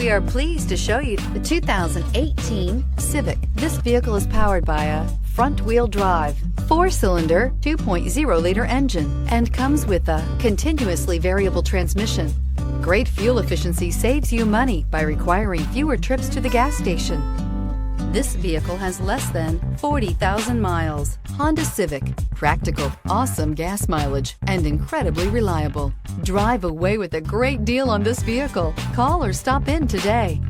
We are pleased to show you the 2018 Civic. This vehicle is powered by a front-wheel drive, 4-cylinder, 2.0-liter engine, and comes with a continuously variable transmission. Great fuel efficiency saves you money by requiring fewer trips to the gas station. This vehicle has less than 40,000 miles. Honda Civic. Practical, awesome gas mileage, and incredibly reliable. Drive away with a great deal on this vehicle. Call or stop in today.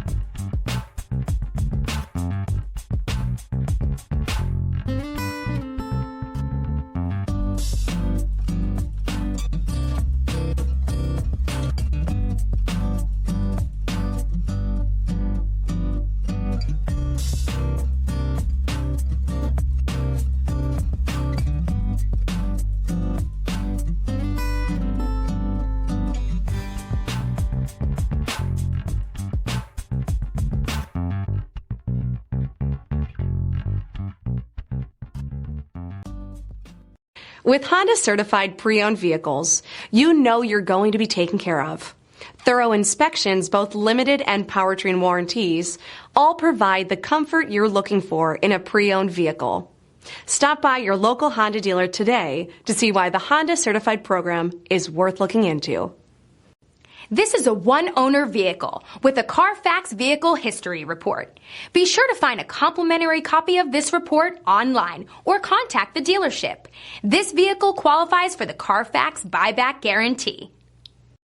With Honda certified pre-owned vehicles, you know you're going to be taken care of. Thorough inspections, both limited and powertrain warranties, all provide the comfort you're looking for in a pre-owned vehicle. Stop by your local Honda dealer today to see why the Honda certified program is worth looking into. This is a one-owner vehicle with a Carfax Vehicle History Report. Be sure to find a complimentary copy of this report online or contact the dealership. This vehicle qualifies for the Carfax Buyback Guarantee.